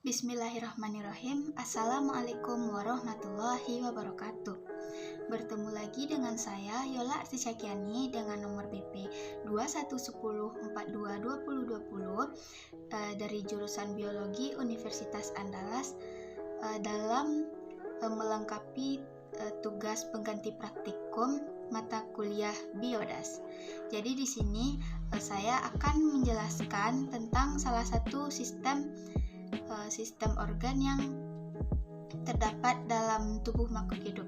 Bismillahirrahmanirrahim. Assalamualaikum warahmatullahi wabarakatuh. Bertemu lagi dengan saya Yola Arti Syakiani dengan nomor BP 2110422020 dari jurusan Biologi Universitas Andalas dalam melengkapi tugas pengganti praktikum mata kuliah Biodas. Jadi di sini saya akan menjelaskan tentang salah satu sistem organ yang terdapat dalam tubuh makhluk hidup.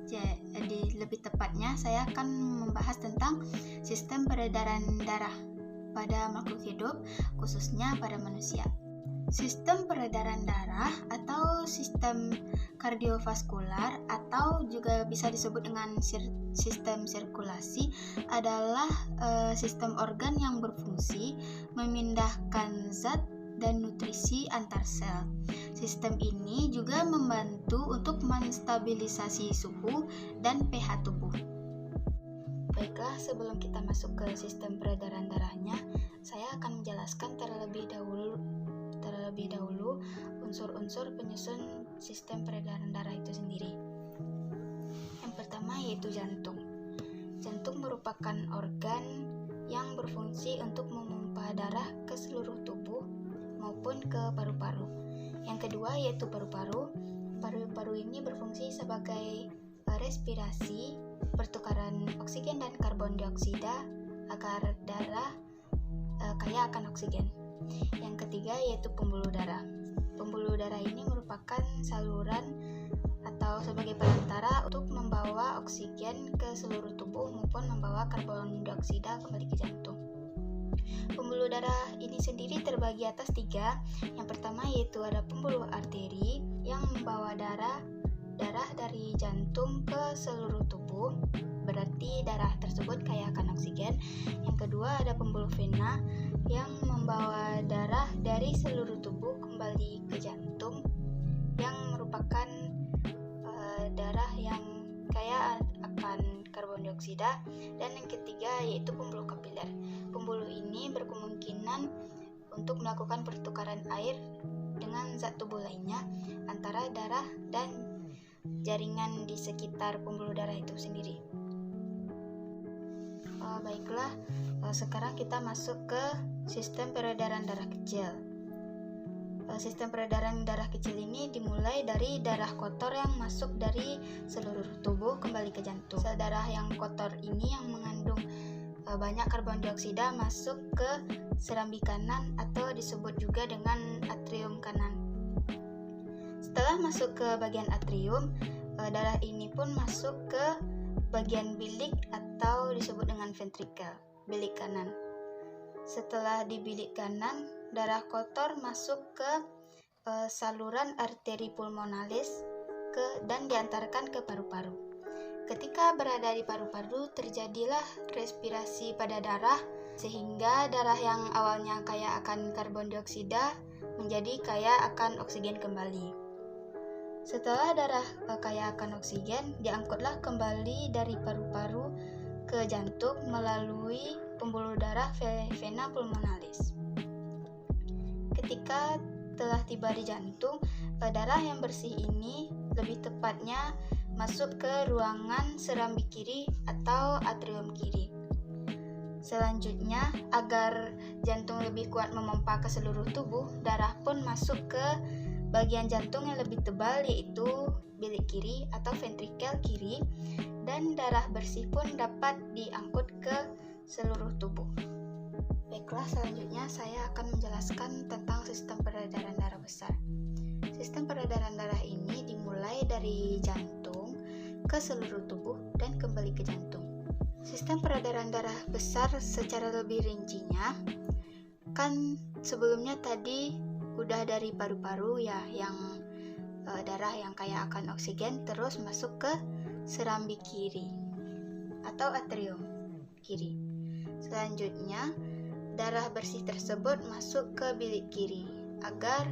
Jadi lebih tepatnya saya akan membahas tentang sistem peredaran darah pada makhluk hidup, khususnya pada manusia. Sistem peredaran darah atau sistem kardiovaskular atau juga bisa disebut dengan sistem sirkulasi adalah sistem organ yang berfungsi memindahkan zat dan nutrisi antar sel. Sistem ini juga membantu untuk menstabilisasi suhu dan pH tubuh. Baiklah, sebelum kita masuk ke sistem peredaran darahnya, saya akan menjelaskan terlebih dahulu unsur-unsur penyusun sistem peredaran darah itu sendiri. Yang pertama yaitu jantung. Jantung merupakan organ yang berfungsi untuk memompa darah ke seluruh tubuh maupun ke paru-paru. Yang kedua yaitu paru-paru. Paru-paru ini berfungsi sebagai respirasi, pertukaran oksigen dan karbon dioksida agar darah kaya akan oksigen. Yang ketiga yaitu pembuluh darah. Pembuluh darah ini merupakan saluran atau sebagai perantara untuk membawa oksigen ke seluruh tubuh maupun membawa karbon dioksida kembali ke jantung. Pembuluh darah ini sendiri terbagi atas 3. Yang pertama yaitu ada pembuluh arteri yang membawa darah dari jantung ke seluruh tubuh, berarti darah tersebut kaya akan oksigen. Yang kedua ada pembuluh vena yang membawa darah dari seluruh tubuh kembali ke jantung, yang merupakan darah yang kaya akan karbon dioksida. Dan yang ketiga yaitu pembuluh kapiler. Pembuluh ini berkemungkinan untuk melakukan pertukaran air dengan zat tubuh lainnya antara darah dan jaringan di sekitar pembuluh darah itu sendiri. Baiklah, sekarang kita masuk ke sistem peredaran darah kecil. Sistem peredaran darah kecil ini dimulai dari darah kotor yang masuk dari seluruh tubuh kembali ke jantung. Sel darah yang kotor ini yang mengandung banyak karbon dioksida masuk ke serambi kanan atau disebut juga dengan atrium kanan. Setelah masuk ke bagian atrium, darah ini pun masuk ke bagian bilik atau disebut dengan ventrikel, bilik kanan. Setelah di bilik kanan, darah kotor masuk ke saluran arteri pulmonalis dan diantarkan ke paru-paru. Ketika berada di paru-paru, terjadilah respirasi pada darah sehingga darah yang awalnya kaya akan karbon dioksida menjadi kaya akan oksigen kembali. Setelah darah kaya akan oksigen, diangkutlah kembali dari paru-paru ke jantung melalui pembuluh darah vena pulmonalis. Ketika telah tiba di jantung, darah yang bersih ini lebih tepatnya masuk ke ruangan serambi kiri atau atrium kiri. Selanjutnya, agar jantung lebih kuat memompa ke seluruh tubuh, darah pun masuk ke bagian jantung yang lebih tebal yaitu bilik kiri atau ventrikel kiri, dan darah bersih pun dapat diangkut ke seluruh tubuh. Baiklah, selanjutnya saya akan menjelaskan tentang sistem peredaran darah besar. Sistem peredaran darah ini dimulai dari jantung ke seluruh tubuh dan kembali ke jantung. Sistem peredaran darah besar secara lebih rincinya, kan sebelumnya tadi udah dari paru-paru ya, yang darah yang kaya akan oksigen terus masuk ke serambi kiri atau atrium kiri. Selanjutnya, darah bersih tersebut masuk ke bilik kiri agar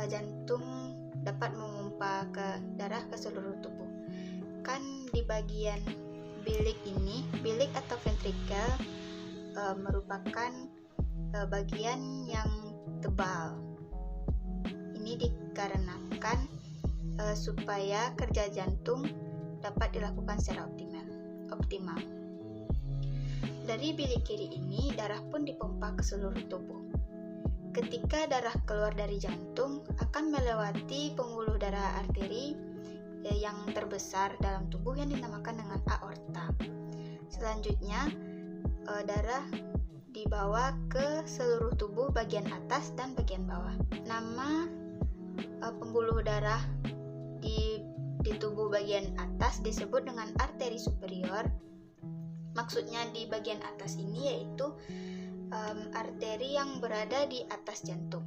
jantung dapat memompa darah ke seluruh tubuh. Kan di bagian bilik ini, bilik atau ventrikel merupakan bagian yang tebal. Ini dikarenakan supaya kerja jantung dapat dilakukan secara optimal. Dari bilik kiri ini, darah pun dipompa ke seluruh tubuh. Ketika darah keluar dari jantung, akan melewati pembuluh darah arteri yang terbesar dalam tubuh yang dinamakan dengan aorta. Selanjutnya, darah dibawa ke seluruh tubuh bagian atas dan bagian bawah. Nama pembuluh darah di tubuh bagian atas disebut dengan arteri superior. Maksudnya di bagian atas ini yaitu arteri yang berada di atas jantung.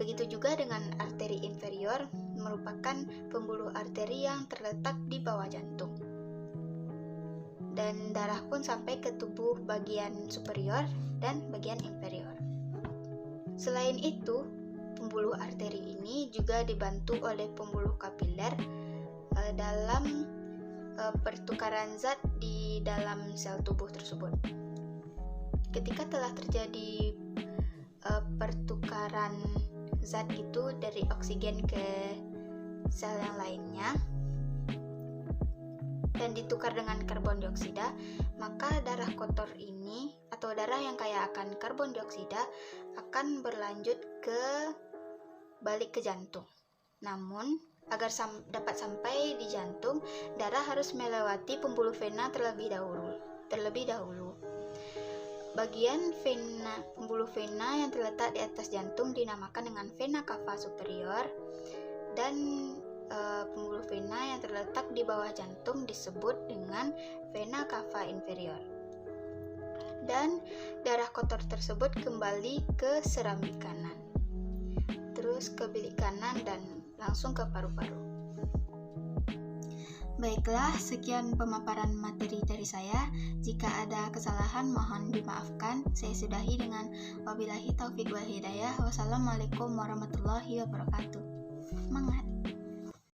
Begitu juga dengan arteri inferior, merupakan pembuluh arteri yang terletak di bawah jantung. Dan darah pun sampai ke tubuh bagian superior dan bagian inferior. Selain itu, pembuluh arteri ini juga dibantu oleh pembuluh kapiler dalam pertukaran zat di dalam sel tubuh tersebut. Ketika telah terjadi pertukaran zat itu dari oksigen ke sel yang lainnya dan ditukar dengan karbon dioksida, maka darah kotor ini atau darah yang kaya akan karbon dioksida akan berlanjut ke balik ke jantung. Namun, agar dapat sampai di jantung, darah harus melewati pembuluh vena terlebih dahulu. Bagian pembuluh vena yang terletak di atas jantung dinamakan dengan vena cava superior, dan pembuluh vena yang terletak di bawah jantung disebut dengan vena cava inferior. Dan darah kotor tersebut kembali ke serambi kanan, terus ke bilik kanan dan langsung ke paru-paru. Baiklah, sekian pemaparan materi dari saya. Jika ada kesalahan mohon dimaafkan. Saya sudahi dengan wabillahi taufiq wal hidayah. Wassalamualaikum warahmatullahi wabarakatuh. Semangat!